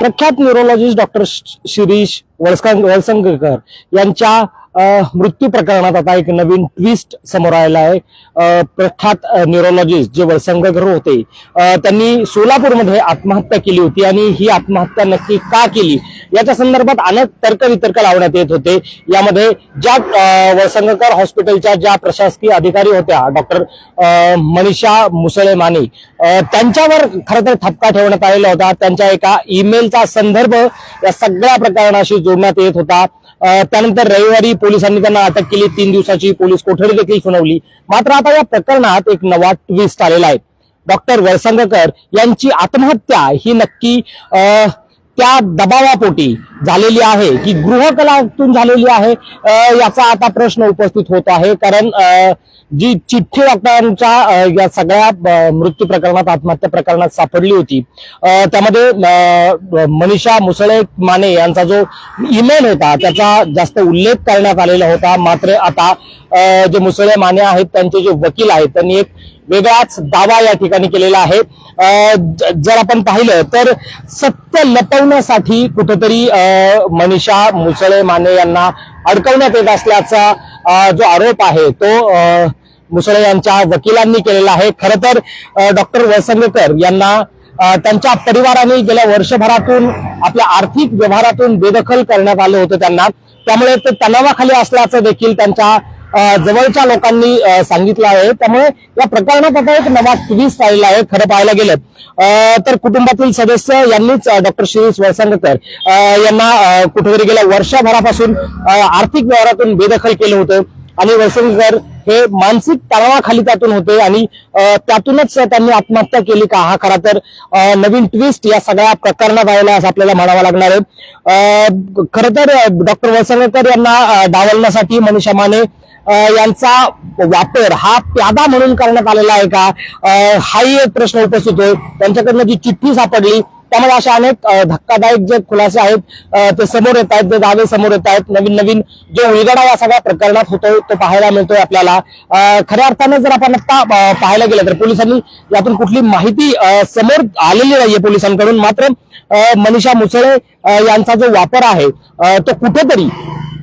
प्रख्यात neurologist doctor Shirish Valsangkar यांच्या मृत्यू प्रकरणात आता एक नवीन ट्विस्ट समोर आलेला आहे। प्रख्यात न्यूरोलॉजिस्ट जे वळसंगकर होते त्यांनी सोलापूरमध्ये आत्महत्या केली होती आणि ही आत्महत्या नक्की का केली याच्या संदर्भात अनेक तर्कवितर्क लावण्यात येत होते। यामध्ये ज्या वळसंगकर हॉस्पिटलच्या ज्या प्रशासकीय अधिकारी होत्या डॉक्टर मनीषा मुसळे माने त्यांच्यावर खरं तर ठपका ठेवण्यात आलेला होता। त्यांच्या एका ईमेलचा संदर्भ या सगळ्या प्रकरणाशी जोडण्यात येत होता। त्यानंतर रविवारी पोलिसांनी त्यांना अटक केली, 3 दिवसाची पोलीस कोठडी देखील सुनावली। मात्र आता या प्रकरणात एक नवा ट्विस्ट आलेला आहे। डॉक्टर वळसंगकर यांची आत्महत्या ही नक्की त्या दबावापोटी झालेली आहे की गृहकलातून झालेली आहे याचा आता प्रश्न उपस्थित होत आहे। कारण जी चिठ्ठी डॉक्टरांच्या या सगळ्या मृत्यू प्रकरणात आत्महत्या प्रकरणात सापडली होती त्यामध्ये मनीषा मुसळे माने यांचा जो ईमेल होता त्याचा जास्त उल्लेख करण्यात आलेला होता। मात्र आता जे मुसळे माने आहेत त्यांचे जे वकील आहेत त्यांनी एक वेगळाच दावा या ठिकाणी केलेला आहे। जर आपण पाहिलं तर सत्य लपवण्यासाठी कुठेतरी मनीषा मुसळे माने यांना अडकवण्यात येत असल्याचा जो आरोप आहे तो मुसळे यांच्या वकिलांनी केलेला आहे। खरं तर डॉक्टर वळसंगकर यांना त्यांच्या परिवाराने गेल्या वर्षभरातून आपल्या आर्थिक व्यवहारातून बेदखल करण्यात आलं होतं त्यांना, त्यामुळे ते तणावाखाली असल्याचं देखील त्यांच्या जवळच्या लोकांनी सांगितलं आहे। त्यामुळे या प्रकरणात आता एक नवा ट्विस्ट आलेला आहे। खरं पाहायला गेलं तर कुटुंबातील सदस्य यांनीच डॉक्टर शिरीष वळसंगकर यांना कुठेतरी गेल्या वर्षभरापासून आर्थिक व्यवहारातून बेदखल केलं होतं आणि वळसंगकर हे मानसिक तणावाखाली त्यातून होते आणि त्यातूनच त्यांनी आत्महत्या केली का हा खरा तर नवीन ट्विस्ट या सगळ्या प्रकरणात आलेला असं आपल्याला म्हणावं लागणार आहे। खरं तर डॉक्टर वळसंगकर यांना डावलण्यासाठी मनीषा माने यांचा वापर हा प्यादा म्हणून करण्यात आलेला आहे का हाही एक प्रश्न उपस्थित होतोय। त्यांच्याकडनं जी चिठ्ठी सापडली त्यामुळे अशा अनेक धक्कादायक जे खुलासे आहेत ते समोर येत आहेत, ते दावे समोर येत आहेत। नवीन नवीन जो उलगडा या सगळ्या प्रकरणात होतोय तो पाहायला मिळतोय आपल्याला। खऱ्या अर्थाने जर आपण आता पाहायला गेलं तर पोलिसांनी यातून कुठली माहिती समोर आलेली नाहीये पोलिसांकडून। मात्र मनीषा मुसळे यांचा जो वापर आहे तो कुठेतरी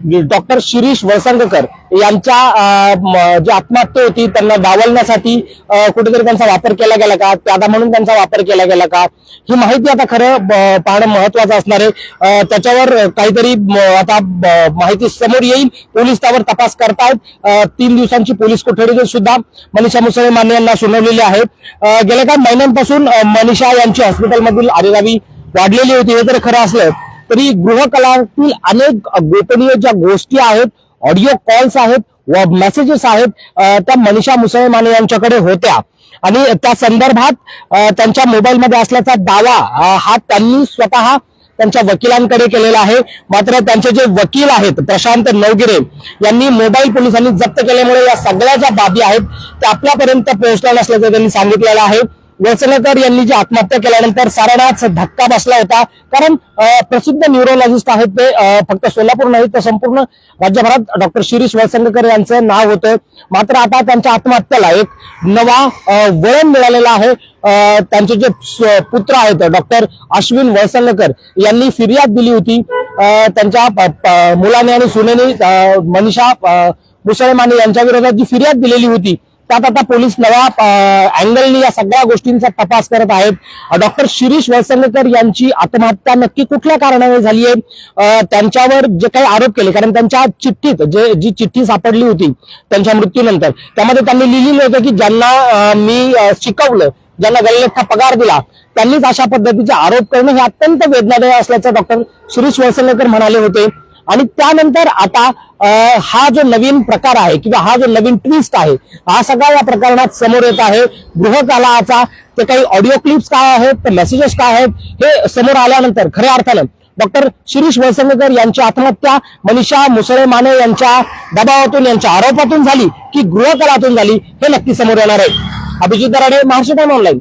डॉक्टर शिरीष वळसंगकर यांच्या जी आत्महत्या होती त्यांना डावलण्यासाठी कुठेतरी त्यांचा वापर केला गेला का, प्यादा म्हणून त्यांचा वापर केला गेला का, ही माहिती आता खरं पाहणं महत्वाचं असणार आहे। त्याच्यावर काहीतरी आता माहिती समोर येईल। पोलीस त्यावर तपास करतायत। 3 दिवसांची पोलीस कोठडी सुद्धा मनीषा मुसळे माने यांना सुनावलेली आहे। गेल्या काही महिन्यांपासून मनीषा यांची हॉस्पिटलमधील आरेरावी वाढलेली होती। हे जर खरं असलं तरी गृहकलातील अनेक गोपनीय ज्या गोष्टी आहेत, ऑडिओ कॉल्स आहेत व मेसेजेस आहेत त्या मनीषा मुसळे माने यांच्याकडे होत्या आणि त्या संदर्भात त्यांच्या मोबाईलमध्ये असल्याचा दावा हा त्यांनी स्वतः त्यांच्या वकिलांकडे केलेला आहे। मात्र त्यांचे जे वकील आहेत प्रशांत नवगिरे यांनी मोबाईल पोलिसांनी जप्त केल्यामुळे या सगळ्या ज्या बाबी आहेत त्या आपल्यापर्यंत पोहोचल्या नसल्याचं त्यांनी सांगितलेलं आहे। वळसंगकर यांनी जी आत्महत्या केल्यानंतर साराच धक्का बसला होता। कारण प्रसिद्ध न्यूरोलॉजिस्ट आहेत ते फक्त सोलापूर नाही तर संपूर्ण राज्यभरात डॉक्टर शिरीष वळसंगकर यांचं नाव होतं। मात्र आता त्यांच्या आत्महत्येला एक नवा वळण मिळालेला आहे। त्यांचे जे पुत्र आहेत डॉक्टर अश्विन वळसंगकर यांनी फिर्याद दिली होती त्यांच्या मुलाने आणि सुनेने मनीषा मुसळे माने यांच्या विरोधात जी फिर्याद दिलेली होती त्यात आता पोलीस नवा अँगलनी या सगळ्या गोष्टींचा तपास करत आहेत। डॉक्टर शिरीष वळसंगकर यांची आत्महत्या नक्की कुठल्या कारणाने झाली आहे, त्यांच्यावर जे काही आरोप केले, कारण त्यांच्या चिठ्ठीत जी चिठ्ठी सापडली होती त्यांच्या मृत्यूनंतर त्यामध्ये त्यांनी लिहिलेलं होतं की ज्यांना मी शिकवलं, ज्यांना गल्लठ्ठा पगार दिला त्यांनीच अशा पद्धतीचे आरोप करणं हे अत्यंत वेदनादायक असल्याचं डॉक्टर शिरीष वळसंगकर म्हणाले होते। आणि त्यानंतर आता हा जो नवीन प्रकार आहे किंवा हा जो नवीन ट्विस्ट आहे हा सगळा या प्रकरणात समोर येत आहे। गृहकलाचा ते काही ऑडिओ क्लिप्स काय आहेत, ते मेसेजेस काय आहेत हे समोर आल्यानंतर खऱ्या अर्थानं डॉक्टर शिरीष वळसंगकर यांची आत्महत्या मनीषा मुसळे माने यांच्या दबावातून, यांच्या आरोपातून झाली की गृहकलातून झाली हे नक्की समोर येणार आहे। Abhijit Darade, Maharashtra time online.